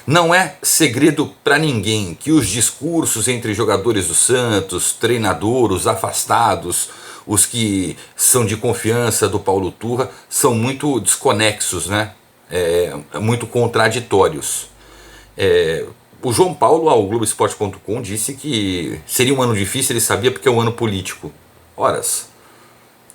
Não é segredo para ninguém que os discursos entre jogadores do Santos, treinador, os afastados, os que são de confiança do Paulo Turra, são muito desconexos, né? Muito contraditórios. O João Paulo, ao Globoesporte.com, disse que seria um ano difícil, ele sabia, porque é um ano político. Horas.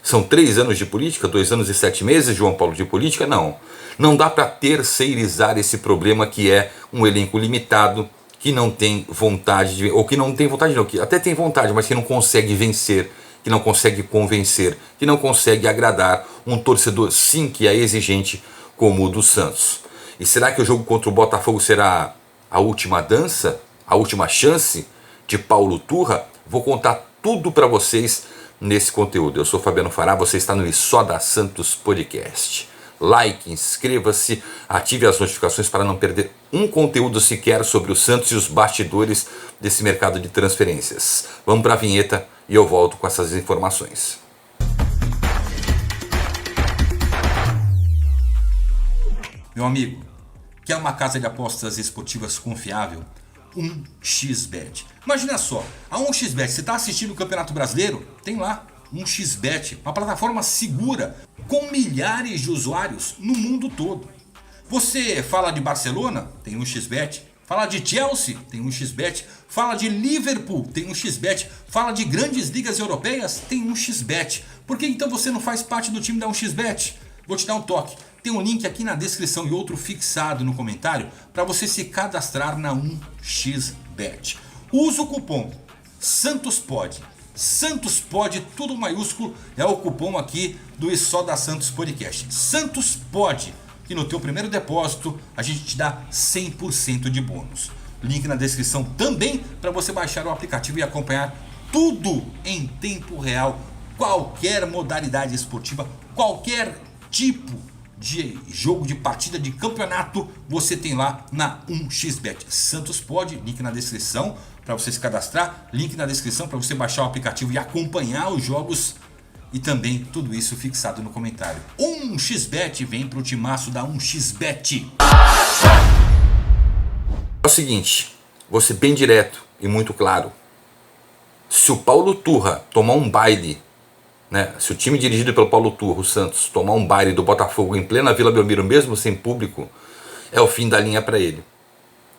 São 3 anos de política, 2 anos e 7 meses, João Paulo, de política? Não. Não dá para terceirizar esse problema que é um elenco limitado, que não tem vontade, ou que não tem vontade não, que até tem vontade, mas que não consegue vencer, que não consegue convencer, que não consegue agradar um torcedor, sim, que é exigente como o do Santos. E será que o jogo contra o Botafogo será a última dança, a última chance de Paulo Turra? Vou contar tudo para vocês nesse conteúdo. Eu sou Fabiano Fará, você está no Só da Santos Podcast. Like, inscreva-se, ative as notificações para não perder um conteúdo sequer sobre o Santos e os bastidores desse mercado de transferências. Vamos para a vinheta e eu volto com essas informações. Meu amigo, quer uma casa de apostas esportivas confiável? 1xBet. Imagina só, a 1xBet, você está assistindo o Campeonato Brasileiro? Tem lá 1xBet, uma plataforma segura com milhares de usuários no mundo todo. Você fala de Barcelona? Tem 1xBet. Fala de Chelsea? Tem 1xBet. Fala de Liverpool? Tem 1xBet. Fala de grandes ligas europeias? Tem 1xBet. Por que então você não faz parte do time da 1xBet? Vou te dar um toque. Tem um link aqui na descrição e outro fixado no comentário para você se cadastrar na 1xBet. Usa o cupom SANTOSPOD. SANTOSPOD, tudo maiúsculo, é o cupom aqui do Só da Santos Podcast. SANTOSPOD, que no teu primeiro depósito a gente te dá 100% de bônus. Link na descrição também para você baixar o aplicativo e acompanhar tudo em tempo real. Qualquer modalidade esportiva, qualquer tipo de jogo, de partida, de campeonato, você tem lá na 1xBet. SANTOSPOD, link na descrição para você se cadastrar, link na descrição para você baixar o aplicativo e acompanhar os jogos, e também tudo isso fixado no comentário. 1xBet, vem pro timaço da 1xBet. É o seguinte, vou ser bem direto e muito claro. Se o Paulo Turra tomar um baile, né, se o time dirigido pelo Paulo Turra, o Santos, tomar um baile do Botafogo em plena Vila Belmiro, mesmo sem público, é o fim da linha para ele.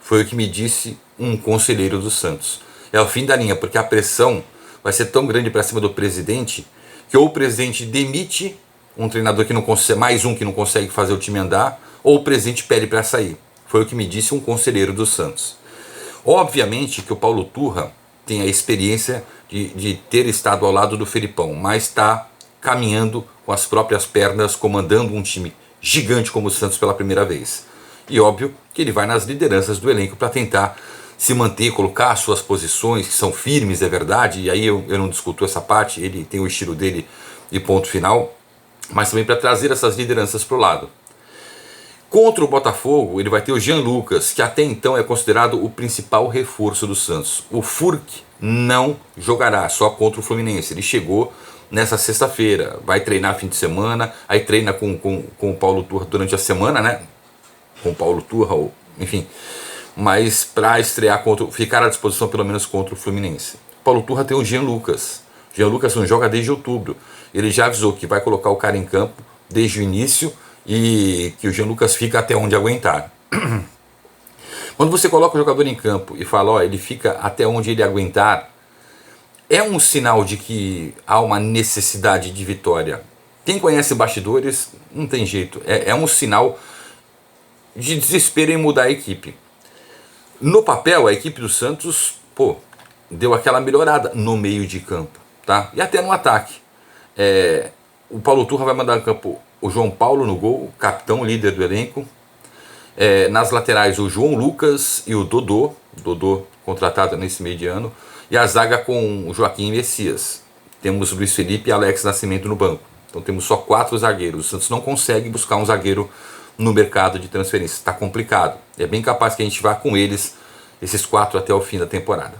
Foi o que me disse um conselheiro do Santos. É o fim da linha, porque a pressão vai ser tão grande para cima do presidente que ou o presidente demite um treinador que não consegue, mais um que não consegue fazer o time andar, ou o presidente pede para sair. Foi o que me disse um conselheiro do Santos. Obviamente que o Paulo Turra tem a experiência de ter estado ao lado do Felipão, mas está caminhando com as próprias pernas, comandando um time gigante como o Santos pela primeira vez. E óbvio que ele vai nas lideranças do elenco para tentar se manter, colocar suas posições, que são firmes, é verdade, e aí eu não discuto essa parte, ele tem o estilo dele e ponto final, mas também para trazer essas lideranças para o lado. Contra o Botafogo, ele vai ter o Jean Lucas, que até então é considerado o principal reforço do Santos. O Furk não jogará, só contra o Fluminense. Ele chegou nessa sexta-feira, vai treinar fim de semana, aí treina com o Paulo Turra durante a semana, né? Com o Paulo Turra, ou, enfim, mas para estrear, ficar à disposição pelo menos contra o Fluminense. Paulo Turra tem o Jean Lucas. Jean Lucas não joga desde outubro. Ele já avisou que vai colocar o cara em campo desde o início e que o Jean Lucas fica até onde aguentar. Quando você coloca o jogador em campo e fala, ó, ele fica até onde ele aguentar, é um sinal de que há uma necessidade de vitória. Quem conhece bastidores, não tem jeito. É um sinal de desespero em mudar a equipe. No papel, a equipe do Santos, deu aquela melhorada no meio de campo, tá? E até no ataque. O Paulo Turra vai mandar no campo o João Paulo no gol, capitão, líder do elenco. Nas laterais, o João Lucas e o Dodô contratado nesse meio de ano. E a zaga com o Joaquim Messias. Temos Luiz Felipe e Alex Nascimento no banco. Então temos só 4 zagueiros. O Santos não consegue buscar um zagueiro no mercado de transferência. Está complicado. É bem capaz que a gente vá com esses 4 até o fim da temporada.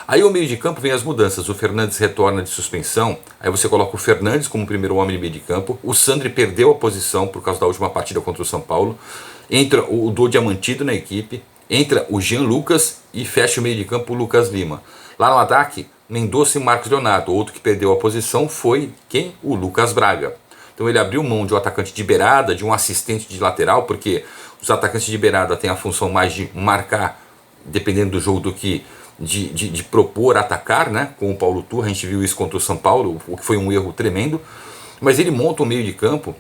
Aí ao meio de campo vem as mudanças. O Fernandes retorna de suspensão. Aí você coloca o Fernandes como primeiro homem de meio de campo. O Sandri perdeu a posição por causa da última partida contra o São Paulo. Entra o Dô Diamantino na equipe. Entra o Jean Lucas e fecha o meio de campo o Lucas Lima. Lá no ataque, Mendonça e Marcos Leonardo. Outro que perdeu a posição foi quem? O Lucas Braga. Então ele abriu mão de um atacante de beirada, de um assistente de lateral, porque os atacantes de beirada têm a função mais de marcar, dependendo do jogo, do que de propor atacar, né? Com o Paulo Turra, a gente viu isso contra o São Paulo, o que foi um erro tremendo. Mas ele monta um meio de campo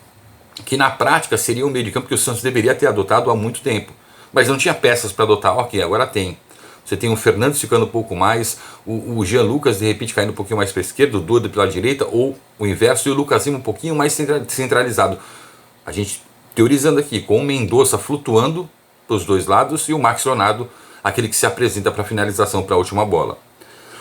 que na prática seria um meio de campo que o Santos deveria ter adotado há muito tempo. Mas não tinha peças para adotar. Ok, agora tem. Você tem o Fernandes ficando um pouco mais, o Jean Lucas de repente caindo um pouquinho mais para a esquerda, o Duda pela direita, ou o inverso, e o Lucas Lima um pouquinho mais centralizado. A gente teorizando aqui, com o Mendonça flutuando para os dois lados e o Marcos Leonardo, aquele que se apresenta para a finalização, para a última bola.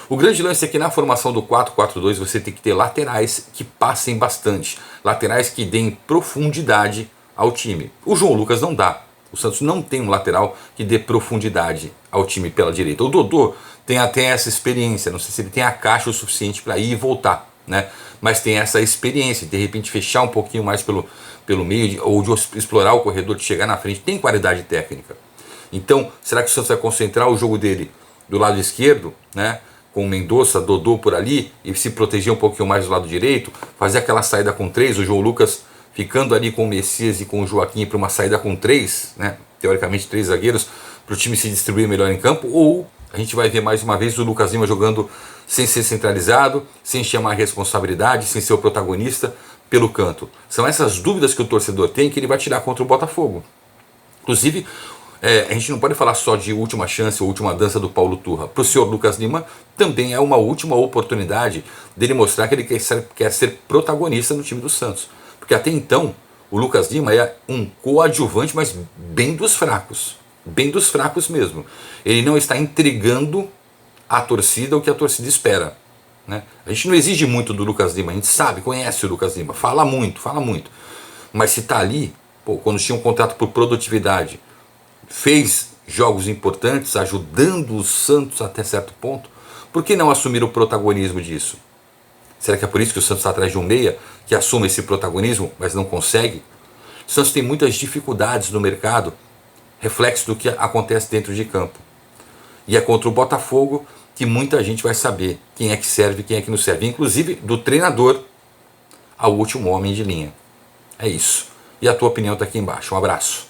O grande lance é que na formação do 4-4-2 você tem que ter laterais que passem bastante, laterais que deem profundidade ao time. O João Lucas não dá. O Santos não tem um lateral que dê profundidade ao time pela direita. O Dodô tem até essa experiência, não sei se ele tem a caixa o suficiente para ir e voltar, né? Mas tem essa experiência de repente fechar um pouquinho mais pelo meio, ou de explorar o corredor, de chegar na frente, tem qualidade técnica. Então, será que o Santos vai concentrar o jogo dele do lado esquerdo, né? Com o Mendonça, Dodô por ali, e se proteger um pouquinho mais do lado direito, fazer aquela saída com 3, o João Lucas ficando ali com o Messias e com o Joaquim para uma saída com 3, né? Teoricamente 3 zagueiros, para o time se distribuir melhor em campo, ou a gente vai ver mais uma vez o Lucas Lima jogando sem ser centralizado, sem chamar responsabilidade, sem ser o protagonista pelo canto. São essas dúvidas que o torcedor tem que ele vai tirar contra o Botafogo. Inclusive, a gente não pode falar só de última chance ou última dança do Paulo Turra. Para o senhor Lucas Lima também é uma última oportunidade dele mostrar que ele quer ser protagonista no time do Santos. Porque até então o Lucas Lima é um coadjuvante, mas bem dos fracos mesmo. Ele não está entregando à torcida o que a torcida espera, né? A gente não exige muito do Lucas Lima, a gente sabe, conhece o Lucas Lima, fala muito, mas se está ali, quando tinha um contrato por produtividade, fez jogos importantes, ajudando o Santos até certo ponto, por que não assumir o protagonismo disso? Será que é por isso que o Santos está atrás de um meia que assume esse protagonismo, mas não consegue? O Santos tem muitas dificuldades no mercado, reflexo do que acontece dentro de campo. E é contra o Botafogo que muita gente vai saber quem é que serve e quem é que não serve, inclusive do treinador ao último homem de linha. É isso. E a tua opinião está aqui embaixo. Um abraço.